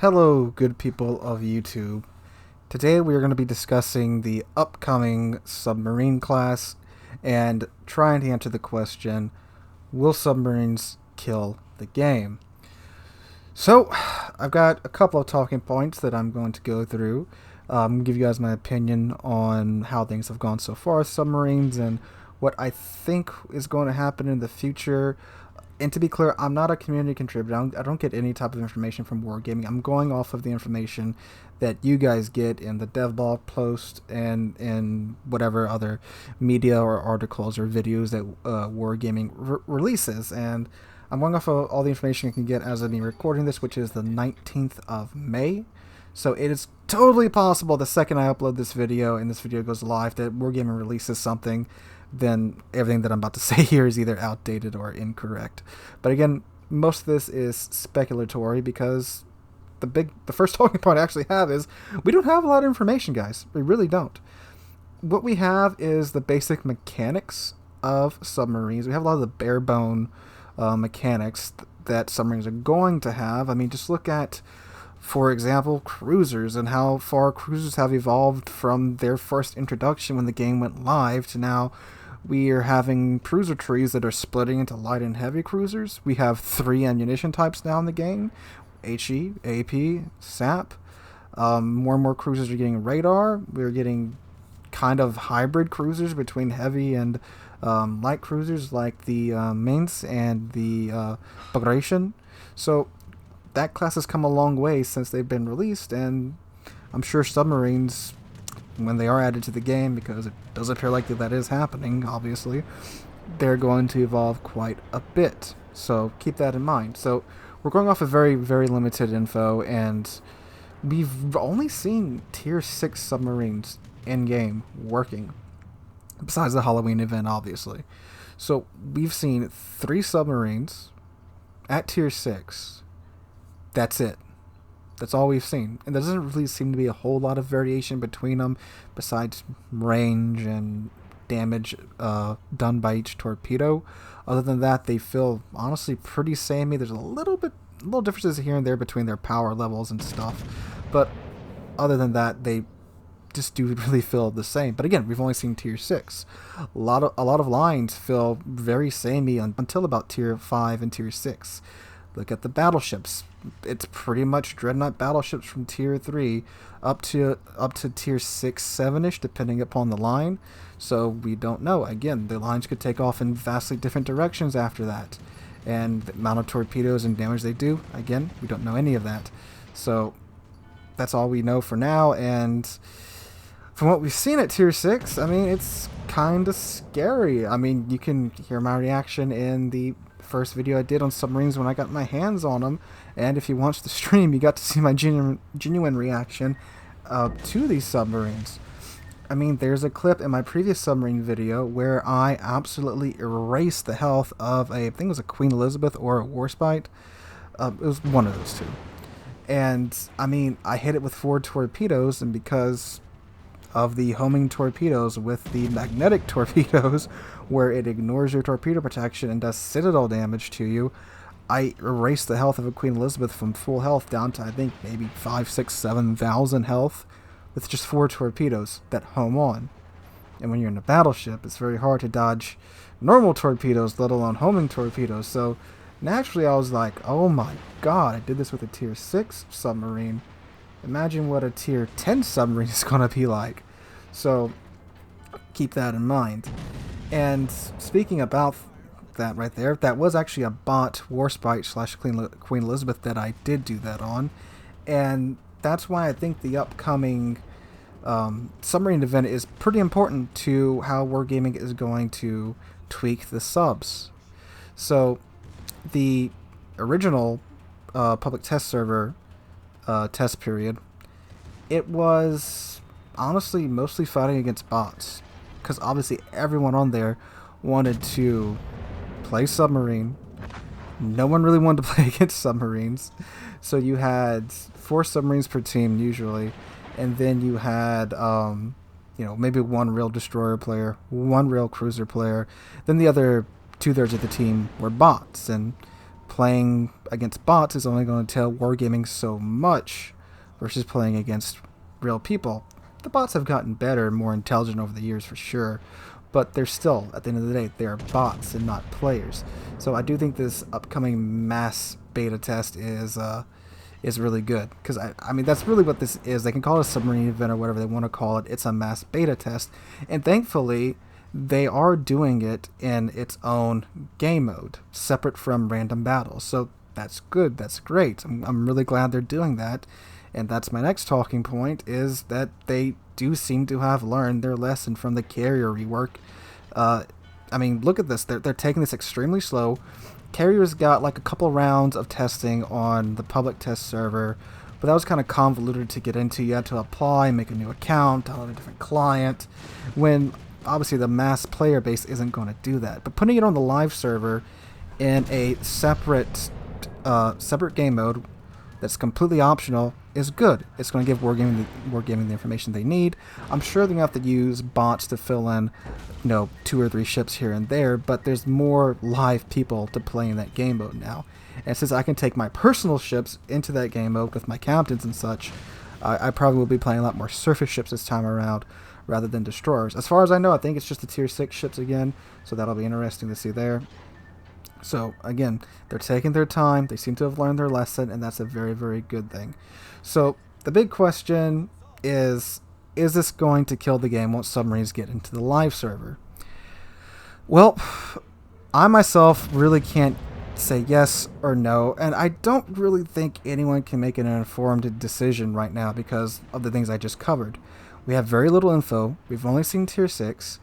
Hello, good people of YouTube. Today we are going to be discussing the upcoming submarine class and trying to answer the question, will submarines kill the game? So, I've got a couple of talking points that I'm going to go through. Give you guys my opinion on how things have gone so far with submarines and what I think is going to happen in the future. And to be clear, I'm not a community contributor. I don't get any type of information from Wargaming. I'm going off of the information that you guys get in the dev blog post and in whatever other media or articles or videos that Wargaming releases. And I'm going off of all the information I can get as of me recording this, which is the 19th of May. So it is totally possible the second I upload this video and this video goes live that Wargaming releases something, then everything that I'm about to say here is either outdated or incorrect. But again, most of this is speculatory because the first talking point I actually have is we don't have a lot of information, guys. We really don't. What we have is the basic mechanics of submarines. We have a lot of the bare bone mechanics that submarines are going to have. I mean, just look at, for example, cruisers and how far cruisers have evolved from their first introduction when the game went live to now. We are having cruiser trees that are splitting into light and heavy cruisers. We have 3 ammunition types now in the game: HE, AP, SAP. More and more cruisers are getting radar. We're getting kind of hybrid cruisers between heavy and light cruisers like the Mainz and the Bagration. So that class has come a long way since they've been released, and I'm sure submarines, when they are added to the game, because it does appear like that is happening, obviously, they're going to evolve quite a bit. So keep that in mind. So we're going off of very, very limited info, and we've only seen Tier 6 submarines in-game working, besides the Halloween event, obviously. So we've seen 3 submarines at Tier 6. That's it. That's all we've seen. And there doesn't really seem to be a whole lot of variation between them besides range and damage done by each torpedo. Other than that, they feel honestly pretty samey. There's a little differences here and there between their power levels and stuff. But other than that, they just do really feel the same. But again, we've only seen Tier 6. A lot of lines feel very samey until about Tier 5 and Tier 6. Look at the battleships. It's pretty much Dreadnought battleships from Tier 3 up to Tier 6, 7-ish, depending upon the line. So we don't know. Again, the lines could take off in vastly different directions after that. And the amount of torpedoes and damage they do, again, we don't know any of that. So that's all we know for now. And from what we've seen at Tier 6, I mean, it's kind of scary. I mean, you can hear my reaction in the first video I did on submarines when I got my hands on them, and if you watched the stream, you got to see my genuine reaction to these submarines. I mean, there's a clip in my previous submarine video where I absolutely erased the health of I think it was a Queen Elizabeth or a Warspite. It was one of those two. And I mean, I hit it with 4 torpedoes, and because of the homing torpedoes with the magnetic torpedoes, where it ignores your torpedo protection and does citadel damage to you, I erased the health of a Queen Elizabeth from full health down to, I think, maybe 5, 6, 7,000 health with just 4 torpedoes that home on. And when you're in a battleship, it's very hard to dodge normal torpedoes, let alone homing torpedoes. So naturally I was like, oh my god, I did this with a Tier 6 submarine. Imagine what a Tier 10 submarine is going to be like. So keep that in mind. And speaking about that right there, that was actually a bot Warspite / Queen Elizabeth that I did do that on. And that's why I think the upcoming submarine event is pretty important to how Wargaming is going to tweak the subs. So the original public test server test period, it was honestly mostly fighting against bots, because obviously everyone on there wanted to play submarine. No one really wanted to play against submarines, so you had 4 submarines per team usually, and then you had maybe 1 real destroyer player, 1 real cruiser player, then the other 2/3 of the team were bots, and playing against bots is only going to tell wargaming so much versus playing against real people. The bots have gotten better and more intelligent over the years for sure, but they're still, at the end of the day, they're bots and not players. So I do think this upcoming mass beta test is really good, because I mean that's really what this is. They can call it a submarine event or whatever they want to call it. It's a mass beta test, and thankfully they are doing it in its own game mode, separate from random battles. So that's good. That's great. I'm really glad they're doing that. And that's my next talking point, is that they do seem to have learned their lesson from the carrier rework. I mean, look at this. They're taking this extremely slow. Carrier's got like a couple rounds of testing on the public test server, but that was kind of convoluted to get into. You had to apply, make a new account, download a different client, when obviously the mass player base isn't going to do that. But putting it on the live server in a separate game mode that's completely optional is good. It's going to give wargaming the information they need. I'm sure they're going to have to use bots to fill in, 2 or 3 ships here and there, but there's more live people to play in that game mode now. And since I can take my personal ships into that game mode with my captains and such, I probably will be playing a lot more surface ships this time around rather than destroyers. As far as I know, I think it's just the tier 6 ships again, so that'll be interesting to see there. So again, they're taking their time. They seem to have learned their lesson, and that's a very, very good thing. So the big question is this going to kill the game once submarines get into the live server? Well, I myself really can't say yes or no, and I don't really think anyone can make an informed decision right now because of the things I just covered. We have very little info. We've only seen tier 6.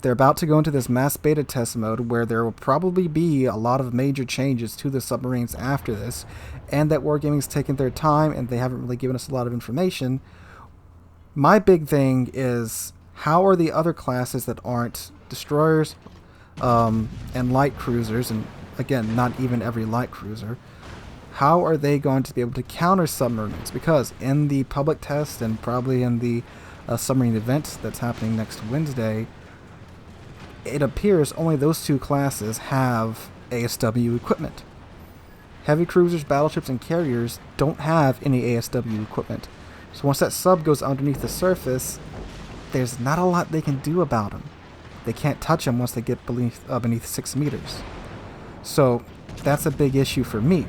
They're about to go into this mass beta test mode where there will probably be a lot of major changes to the submarines after this, and that wargaming's taking their time and they haven't really given us a lot of information. My big thing is, how are the other classes that aren't destroyers and light cruisers, and again, not even every light cruiser, how are they going to be able to counter submarines? Because in the public test and probably in the submarine event that's happening next Wednesday, it appears only those 2 classes have ASW equipment. Heavy cruisers, battleships, and carriers don't have any ASW equipment. So once that sub goes underneath the surface, there's not a lot they can do about them. They can't touch them once they get beneath 6 meters. So that's a big issue for me.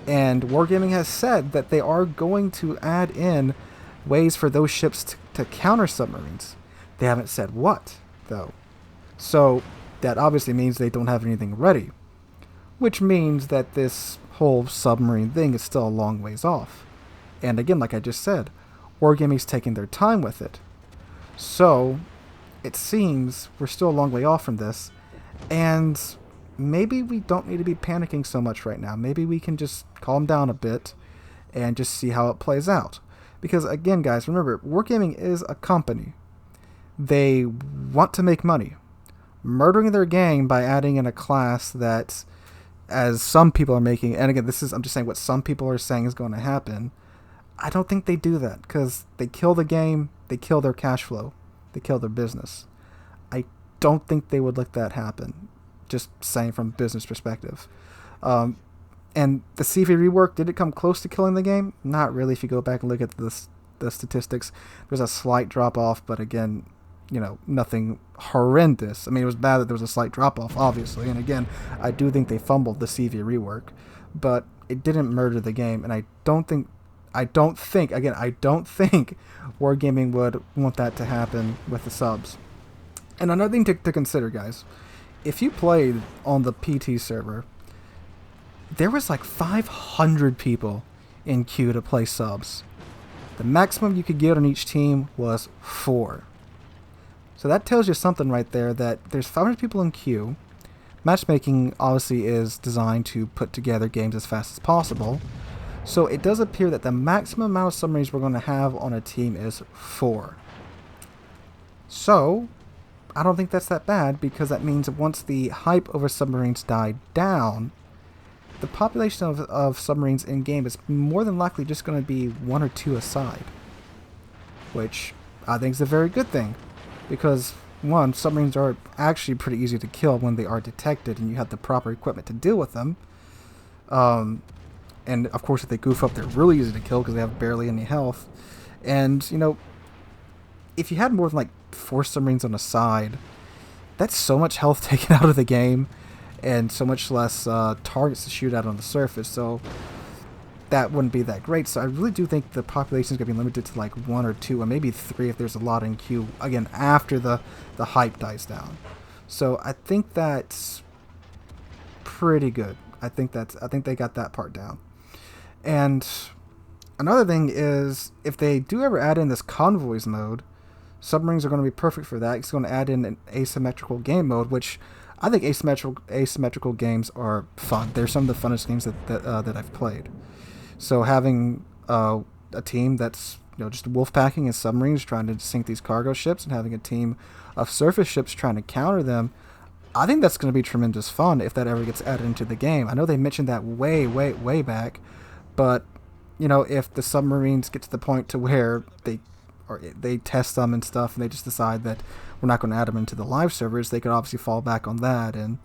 And Wargaming has said that they are going to add in ways for those ships to counter submarines. They haven't said what, though. So that obviously means they don't have anything ready, which means that this whole submarine thing is still a long ways off. And again, like I just said, Wargaming's taking their time with it. So it seems we're still a long way off from this, and maybe we don't need to be panicking so much right now. Maybe we can just calm down a bit and just see how it plays out. Because again, guys, remember, Wargaming is a company. They want to make money. Murdering their game by adding in a class that, as some people are making, and again, I'm just saying what some people are saying is going to happen. I don't think they do that, because they kill the game, they kill their cash flow, they kill their business. I don't think they would let that happen. Just saying from a business perspective. And the CV rework, did it come close to killing the game? Not really. If you go back and look at the statistics, there's a slight drop off, but again, nothing horrendous. I mean, it was bad that there was a slight drop off, obviously, and again, I do think they fumbled the CV rework, but it didn't murder the game, and I don't think Wargaming would want that to happen with the subs. And another thing to consider, guys, if you played on the PT server, there was like 500 people in queue to play subs. The maximum you could get on each team was 4. So that tells you something right there, that there's 500 people in queue. Matchmaking obviously is designed to put together games as fast as possible. So it does appear that the maximum amount of submarines we're going to have on a team is 4. So I don't think that's that bad, because that means once the hype over submarines died down, the population of submarines in game is more than likely just going to be 1 or 2 aside, which I think is a very good thing, because 1, submarines are actually pretty easy to kill when they are detected and you have the proper equipment to deal with them. And of course, if they goof up, they're really easy to kill because they have barely any health. And if you had more than like 4 submarines on a side, that's so much health taken out of the game, and so much less targets to shoot at on the surface. So that wouldn't be that great. So I really do think the population is going to be limited to like 1 or 2, or maybe 3 if there's a lot in queue. Again, after the hype dies down. So I think that's pretty good. I think they got that part down. And another thing is, if they do ever add in this convoys mode, submarines are going to be perfect for that. It's going to add in an asymmetrical game mode, which I think asymmetrical games are fun. They're some of the funnest games that I've played. So having a team that's just wolfpacking and submarines trying to sink these cargo ships, and having a team of surface ships trying to counter them, I think that's going to be tremendous fun if that ever gets added into the game. I know they mentioned that way back, but if the submarines get to the point to where they test them and stuff, and they just decide that we're not going to add them into the live servers, they could obviously fall back on that, and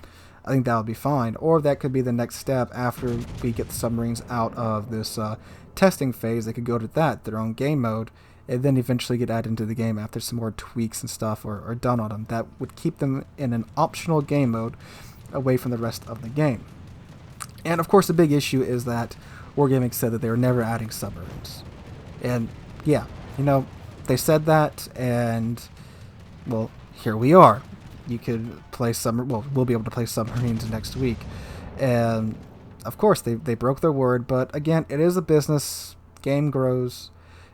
I think that would be fine. Or that could be the next step after we get the submarines out of this testing phase. They could go to their own game mode, and then eventually get added into the game after some more tweaks and stuff are done on them. That would keep them in an optional game mode away from the rest of the game. And of course, the big issue is that Wargaming said that they were never adding submarines. And yeah, they said that, and well, here we are. You could play we'll be able to play submarines next week. And of course, they broke their word, but again, it is a business. Game grows,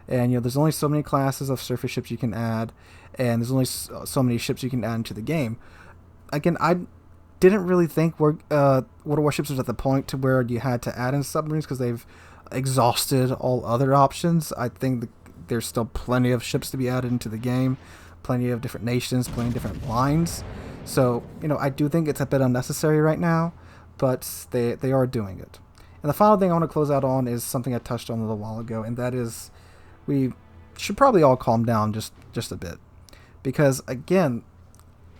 and there's only so many classes of surface ships you can add, and there's only so many ships you can add into the game. Again, I didn't really think World of Warships was at the point to where you had to add in submarines, because they've exhausted all other options. I think there's still plenty of ships to be added into the game, plenty of different nations, plenty of different lines. So, I do think it's a bit unnecessary right now, but they are doing it. And the final thing I want to close out on is something I touched on a little while ago, and that is we should probably all calm down just a bit. Because, again,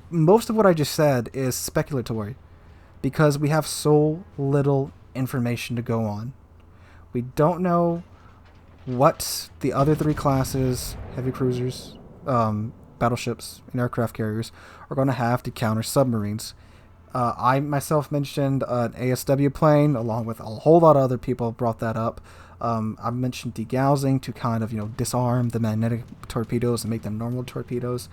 most of what I just said is speculatory, because we have so little information to go on. We don't know what the other 3 classes, heavy cruisers, battleships, and aircraft carriers, are going to have to counter submarines. I myself mentioned an ASW plane, along with a whole lot of other people brought that up. I mentioned degaussing to kind of disarm the magnetic torpedoes and make them normal torpedoes.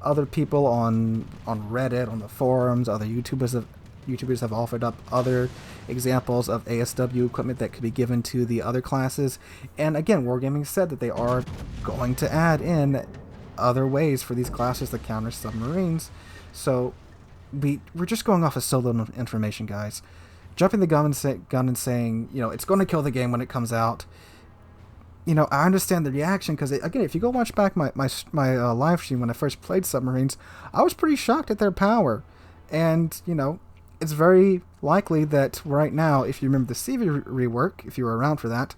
Other people on Reddit, on the forums, other YouTubers have offered up other examples of ASW equipment that could be given to the other classes. And again, Wargaming said that they are going to add in other ways for these classes to counter submarines. So we're just going off of so little information, guys. Jumping the gun and saying, it's going to kill the game when it comes out. I understand the reaction, because again, if you go watch back my live stream when I first played submarines, I was pretty shocked at their power. And it's very likely that right now, if you remember the CV rework, if you were around for that,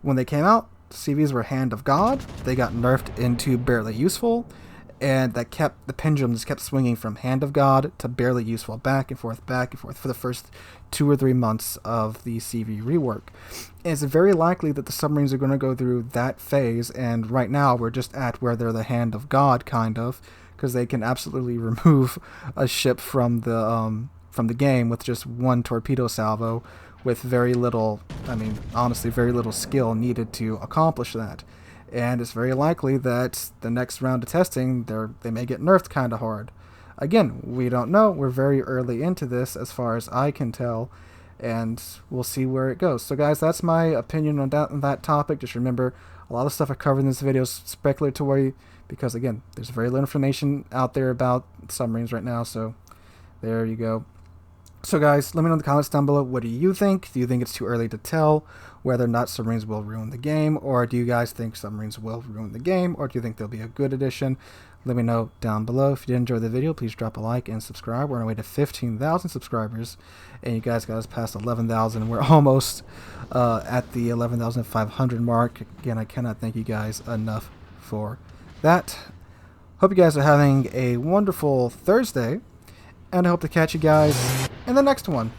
when they came out, CVs were Hand of God. They got nerfed into barely useful, and the pendulum just kept swinging from Hand of God to barely useful, back and forth for the first 2 or 3 months of the CV rework. And it's very likely that the submarines are going to go through that phase, and right now we're just at where they're the Hand of God, kind of, because they can absolutely remove a ship from the game with just 1 torpedo salvo, with very little, honestly, very little skill needed to accomplish that. And it's very likely that the next round of testing, they may get nerfed kind of hard. Again, we don't know. We're very early into this, as far as I can tell, and we'll see where it goes. So, guys, that's my opinion on that topic. Just remember, a lot of stuff I covered in this video is speculatory, because, again, there's very little information out there about submarines right now, so there you go. So, guys, let me know in the comments down below, what do you think? Do you think it's too early to tell whether or not submarines will ruin the game? Or do you guys think submarines will ruin the game? Or do you think they'll be a good addition? Let me know down below. If you did enjoy the video, please drop a like and subscribe. We're on our way to 15,000 subscribers. And you guys got us past 11,000. We're almost at the 11,500 mark. Again, I cannot thank you guys enough for that. Hope you guys are having a wonderful Thursday. And I hope to catch you guys in the next one.